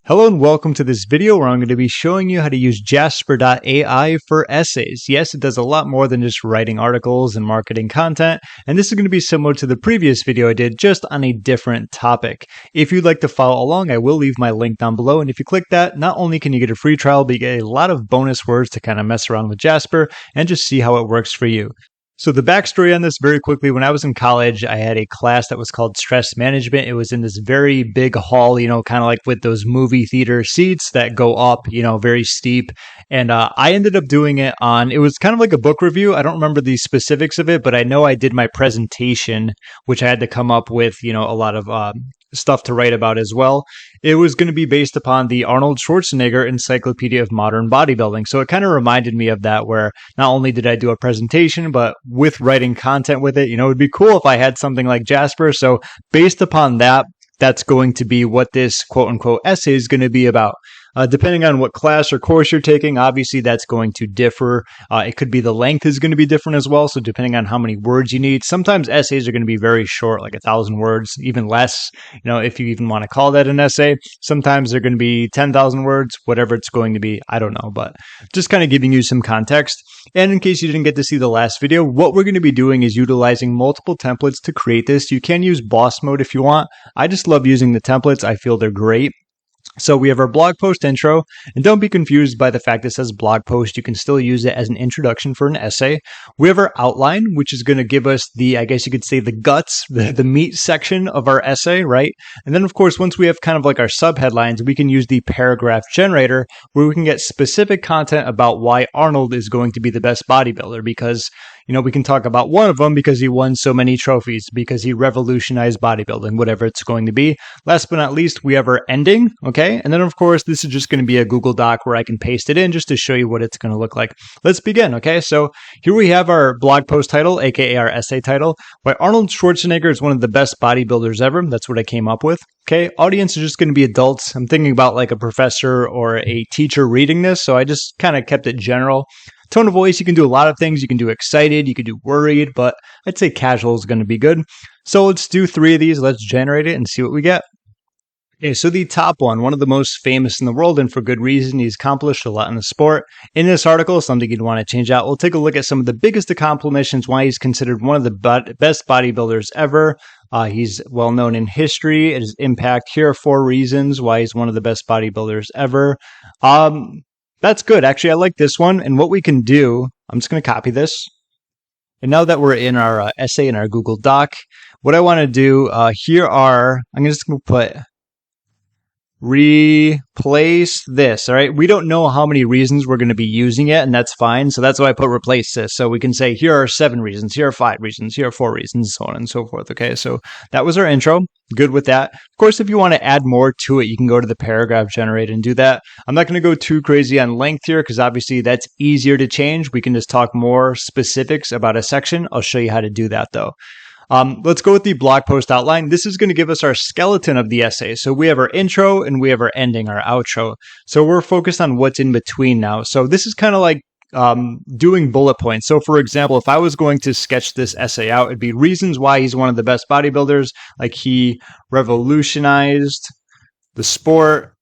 Hello and welcome to this video where I'm going to be showing you how to use Jasper.ai for essays. Yes, it does a lot more than just writing articles and marketing content, and this is going to be similar to the previous video I did, just on a different topic. If you'd like to follow along, I will leave my link down below, and if you click that, not only can you get a free trial, but you get a lot of bonus words to kind of mess around with Jasper and just see how it works for you. So the backstory on this very quickly, when I was in college, I had a class that was called stress management. It was in this very big hall, kind of like with those movie theater seats that go up, very steep. And I ended up doing it it was kind of like a book review. I don't remember the specifics of it, but I know I did my presentation, which I had to come up with, a lot of stuff to write about as well. It was going to be based upon the Arnold Schwarzenegger Encyclopedia of Modern Bodybuilding. So it kind of reminded me of that, where not only did I do a presentation, but with writing content with it, it'd be cool if I had something like Jasper. So based upon that, that's going to be what this quote unquote essay is going to be about. Depending on what class or course you're taking, obviously that's going to differ. It could be the length is going to be different as well. So depending on how many words you need, sometimes essays are going to be very short, like 1,000 words, even less, if you even want to call that an essay. Sometimes they're going to be 10,000 words, whatever it's going to be. I don't know, but just kind of giving you some context. And in case you didn't get to see the last video, what we're going to be doing is utilizing multiple templates to create this. You can use boss mode if you want. I just love using the templates. I feel they're great. So we have our blog post intro, and don't be confused by the fact it says blog post. You can still use it as an introduction for an essay. We have our outline, which is going to give us I guess you could say the guts, the meat section of our essay, right? And then of course, once we have kind of like our subheadlines, we can use the paragraph generator where we can get specific content about why Arnold is going to be the best bodybuilder, because we can talk about one of them because he won so many trophies, because he revolutionized bodybuilding, whatever it's going to be. Last but not least, we have our ending, okay? And then, of course, this is just going to be a Google Doc where I can paste it in just to show you what it's going to look like. Let's begin, okay? So here we have our blog post title, aka our essay title. Why Arnold Schwarzenegger is one of the best bodybuilders ever. That's what I came up with. Okay, audience is just going to be adults. I'm thinking about like a professor or a teacher reading this, so I just kind of kept it general. Tone of voice, you can do a lot of things. You can do excited, you can do worried, but I'd say casual is going to be good. So let's do 3 of these. Let's generate it and see what we get. Okay, so the top one of the most famous in the world, and for good reason. He's accomplished a lot in the sport. In this article, something you'd want to change out. We'll take a look at some of the biggest accomplishments, why he's considered one of the best bodybuilders ever. He's well known in history. His impact. Here are 4 reasons why he's one of the best bodybuilders ever. That's good. Actually, I like this one. And what we can do, I'm just going to copy this. And now that we're in our essay in our Google Doc, what I want to do I'm just going to put replace this. All right. We don't know how many reasons we're going to be using it, and that's fine. So that's why I put replace this. So we can say here are 7 reasons, here are 5 reasons, here are 4 reasons, so on and so forth. Okay. So that was our intro. Good with that. Of course, if you want to add more to it, you can go to the paragraph generator and do that. I'm not going to go too crazy on length here because obviously that's easier to change. We can just talk more specifics about a section. I'll show you how to do that though. Let's go with the blog post outline. This is going to give us our skeleton of the essay. So we have our intro and we have our ending, our outro. So we're focused on what's in between now. So this is kind of like doing bullet points. So for example, if I was going to sketch this essay out, it'd be reasons why he's one of the best bodybuilders. Like he revolutionized the sport.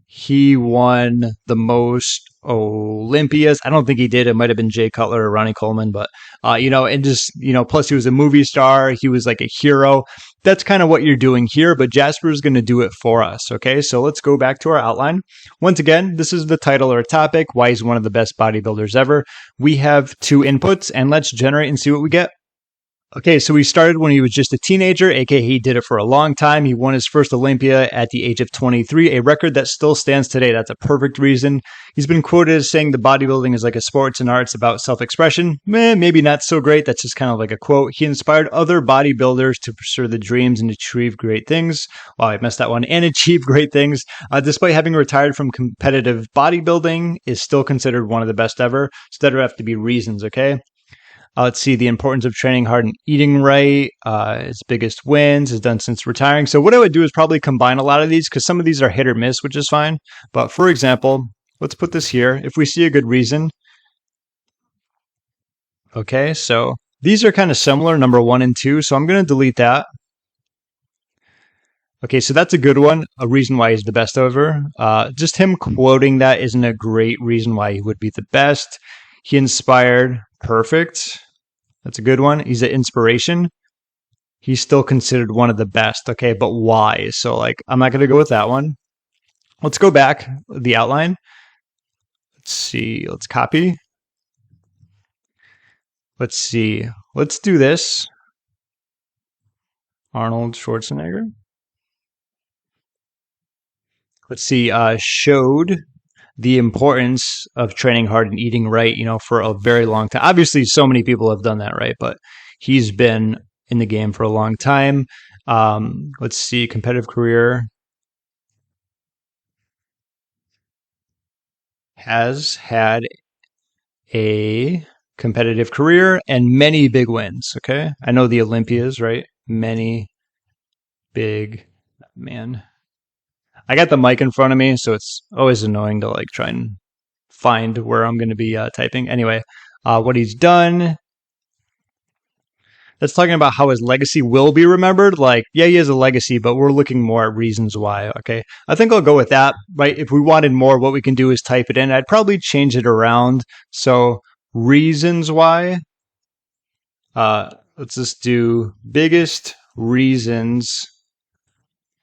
He won the most Olympias. I don't think he did. It might have been Jay Cutler or Ronnie Coleman, but, and just, plus he was a movie star. He was like a hero. That's kind of what you're doing here, but Jasper is going to do it for us. Okay. So let's go back to our outline. Once again, this is the title or topic, why he's one of the best bodybuilders ever. We have 2 inputs, and let's generate and see what we get. Okay, so he started when he was just a teenager, aka he did it for a long time. He won his first Olympia at the age of 23, a record that still stands today. That's a perfect reason. He's been quoted as saying the bodybuilding is like a sports and arts about self-expression. Maybe not so great. That's just kind of like a quote. He inspired other bodybuilders to pursue the dreams and achieve great things. Wow, I messed that one. And achieve great things. Despite having retired from competitive bodybuilding, is still considered one of the best ever. So that'll have to be reasons, okay? Let's see the importance of training hard and eating right. His biggest wins is done since retiring. So what I would do is probably combine a lot of these because some of these are hit or miss, which is fine. But for example, let's put this here. If we see a good reason. Okay, so these are kind of similar, number 1 and 2. So I'm going to delete that. Okay, so that's a good one. A reason why he's the best ever. Just him quoting that isn't a great reason why he would be the best. He inspired. Perfect. That's a good one. He's an inspiration. He's still considered one of the best. Okay, but why? So, like, I'm not going to go with that one. Let's go back. The outline. Let's see. Let's copy. Let's see. Let's do this. Arnold Schwarzenegger. Let's see. Showed the importance of training hard and eating right, for a very long time. Obviously, so many people have done that, right? But he's been in the game for a long time. Let's see. Competitive career. Has had a competitive career and many big wins. Okay. I know the Olympias, right? Many big, man. I got the mic in front of me, so it's always annoying to like try and find where I'm going to be typing. Anyway, what he's done. That's talking about how his legacy will be remembered. Like, yeah, he has a legacy, but we're looking more at reasons why. Okay. I think I'll go with that. Right. If we wanted more, what we can do is type it in. I'd probably change it around. So, reasons why. Let's just do biggest reasons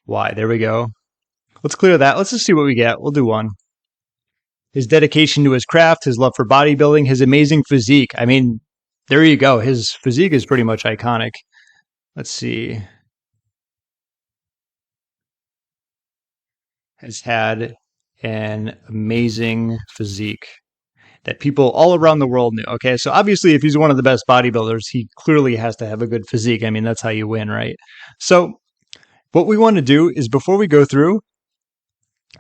why. There we go. Let's clear that. Let's just see what we get. We'll do one. His dedication to his craft, his love for bodybuilding, his amazing physique. I mean, there you go. His physique is pretty much iconic. Let's see. Has had an amazing physique that people all around the world knew. Okay, so obviously, if he's one of the best bodybuilders, he clearly has to have a good physique. I mean, that's how you win, right? So, what we want to do is before we go through,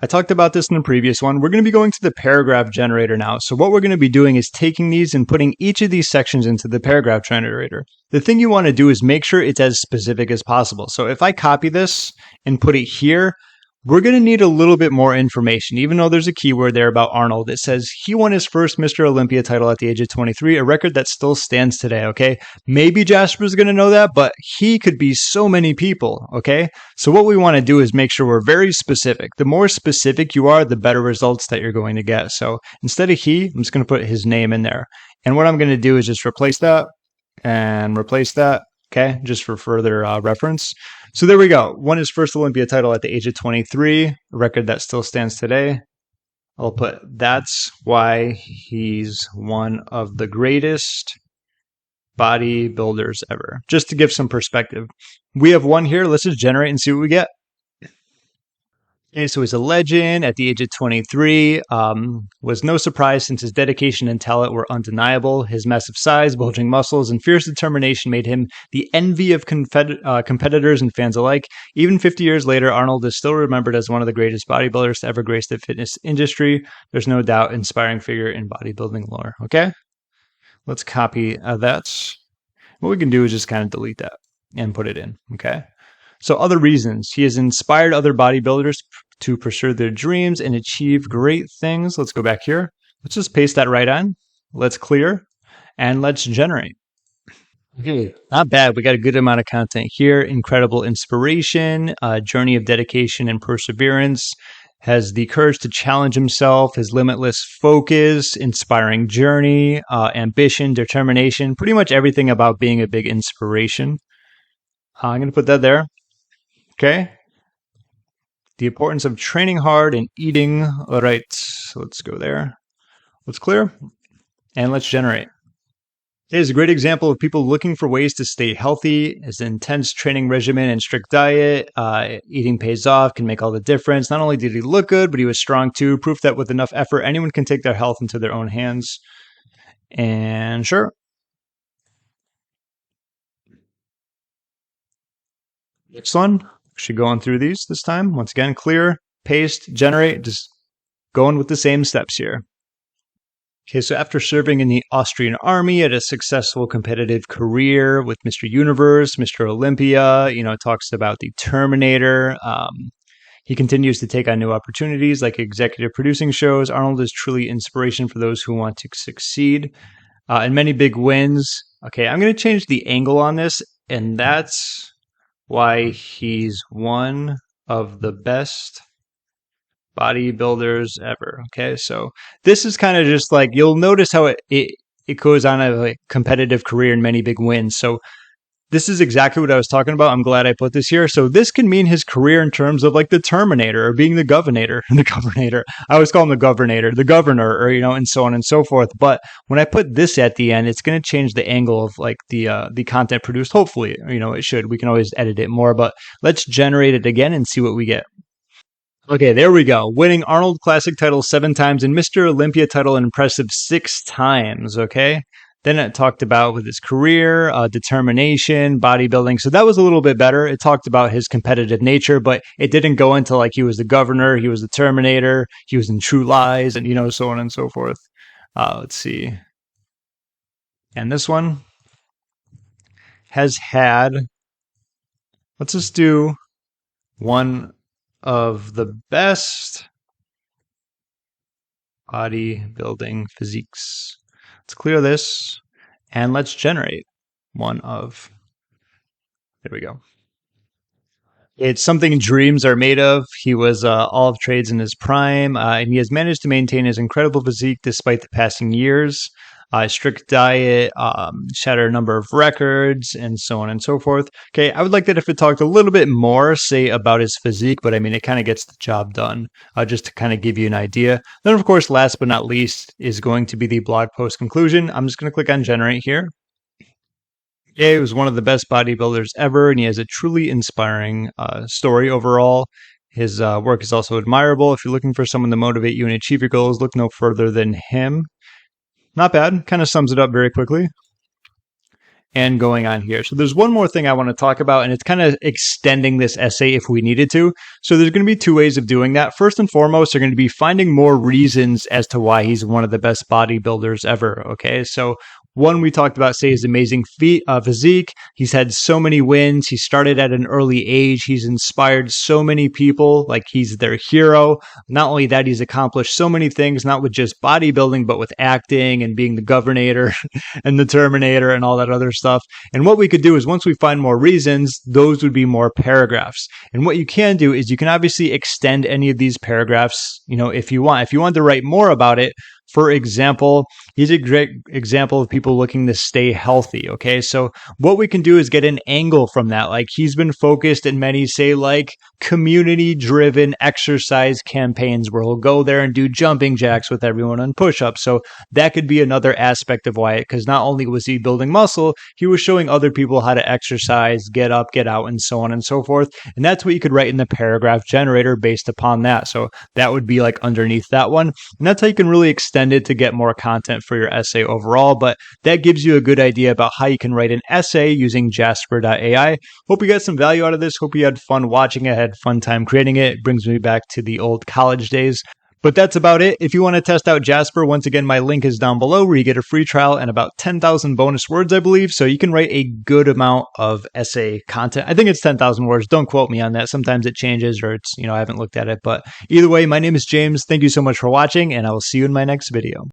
I talked about this in the previous one. We're going to be going to the paragraph generator now. So what we're going to be doing is taking these and putting each of these sections into the paragraph generator. The thing you want to do is make sure it's as specific as possible. So if I copy this and put it here, we're going to need a little bit more information. Even though there's a keyword there about Arnold, it says he won his first Mr. Olympia title at the age of 23, a record that still stands today, okay? Maybe Jasper's going to know that, but he could be so many people, okay? So what we want to do is make sure we're very specific. The more specific you are, the better results that you're going to get. So instead of he, I'm just going to put his name in there. And what I'm going to do is just replace that and replace that, okay? Just for further reference. So there we go. Won his first Olympia title at the age of 23, a record that still stands today. I'll put that's why he's one of the greatest bodybuilders ever. Just to give some perspective. We have one here. Let's just generate and see what we get. Okay, so he's a legend at the age of 23. Was no surprise since his dedication and talent were undeniable. His massive size, bulging muscles, and fierce determination made him the envy of competitors and fans alike. Even 50 years later, Arnold is still remembered as one of the greatest bodybuilders to ever grace the fitness industry. There's no doubt inspiring figure in bodybuilding lore. Okay, let's copy that. What we can do is just kind of delete that and put it in. Okay. So other reasons. He has inspired other bodybuilders to pursue their dreams and achieve great things. Let's go back here. Let's just paste that right on. Let's clear and let's generate. Okay, not bad. We got a good amount of content here. Incredible inspiration, journey of dedication and perseverance. Has the courage to challenge himself, his limitless focus, inspiring journey, ambition, determination, pretty much everything about being a big inspiration. I'm going to put that there. Okay. The importance of training hard and eating. All right. So let's go there. Let's clear and let's generate. It is a great example of people looking for ways to stay healthy. His intense training regimen and strict diet, eating pays off, can make all the difference. Not only did he look good, but he was strong too. Proof that with enough effort, anyone can take their health into their own hands. And sure. Next one. Actually going through these this time. Once again, clear, paste, generate, just going with the same steps here. Okay, so after serving in the Austrian army, had a successful competitive career with Mr. Universe, Mr. Olympia, it talks about the Terminator. He continues to take on new opportunities like executive producing shows. Arnold is truly inspiration for those who want to succeed. And many big wins. Okay, I'm going to change the angle on this, and that's why he's one of the best bodybuilders ever. Okay, so this is kind of just like, you'll notice how it goes on a like competitive career and many big wins. So this is exactly what I was talking about. I'm glad I put this here. So this can mean his career in terms of like the Terminator or being the governor, the governor. I always call him the governor, or, you know, and so on and so forth. But when I put this at the end, it's going to change the angle of like the content produced. Hopefully, you know, it should. We can always edit it more, but let's generate it again and see what we get. Okay, there we go. Winning Arnold Classic title 7 times and Mr. Olympia title an impressive 6 times. Okay. Then it talked about with his career, determination, bodybuilding. So that was a little bit better. It talked about his competitive nature, but it didn't go into like he was the governor, he was the Terminator, he was in True Lies, and, you know, so on and so forth. Let's see. And this one has had, let's just do one of the best bodybuilding physiques. Let's clear this and let's generate one of, there we go. It's something dreams are made of. He was all of trades in his prime, and he has managed to maintain his incredible physique despite the passing years. Strict diet, shattered a number of records, and so on and so forth. Okay, I would like that if it talked a little bit more, say, about his physique, but I mean, it kind of gets the job done, just to kind of give you an idea. Then, of course, last but not least is going to be the blog post conclusion. I'm just going to click on generate here. He was one of the best bodybuilders ever, and he has a truly inspiring story overall. His work is also admirable. If you're looking for someone to motivate you and achieve your goals, look no further than him. Not bad. Kind of sums it up very quickly. And going on here. So there's one more thing I want to talk about, and it's kind of extending this essay if we needed to. So there's going to be 2 ways of doing that. First and foremost, they're going to be finding more reasons as to why he's one of the best bodybuilders ever. Okay, so one, we talked about, say, his amazing physique. He's had so many wins. He started at an early age. He's inspired so many people. Like, he's their hero. Not only that, he's accomplished so many things, not with just bodybuilding, but with acting and being the governor and the Terminator and all that other stuff. And what we could do is, once we find more reasons, those would be more paragraphs. And what you can do is you can obviously extend any of these paragraphs, you know, if you want. If you want to write more about it, for example, he's a great example of people looking to stay healthy. Okay, so what we can do is get an angle from that. Like, he's been focused in many, say, like community-driven exercise campaigns where he'll go there and do jumping jacks with everyone on push-ups. So that could be another aspect of why, because not only was he building muscle, he was showing other people how to exercise, get up, get out, and so on and so forth. And that's what you could write in the paragraph generator based upon that. So that would be like underneath that one. And that's how you can really extend it to get more content for your essay overall. But that gives you a good idea about how you can write an essay using Jasper.ai. Hope you got some value out of this. Hope you had fun watching it, had fun time creating it. It brings me back to the old college days. But that's about it. If you want to test out Jasper, once again, my link is down below where you get a free trial and about 10,000 bonus words, I believe. So you can write a good amount of essay content. I think it's 10,000 words. Don't quote me on that. Sometimes it changes, or it's, you know, I haven't looked at it. But either way, my name is James. Thank you so much for watching, and I will see you in my next video.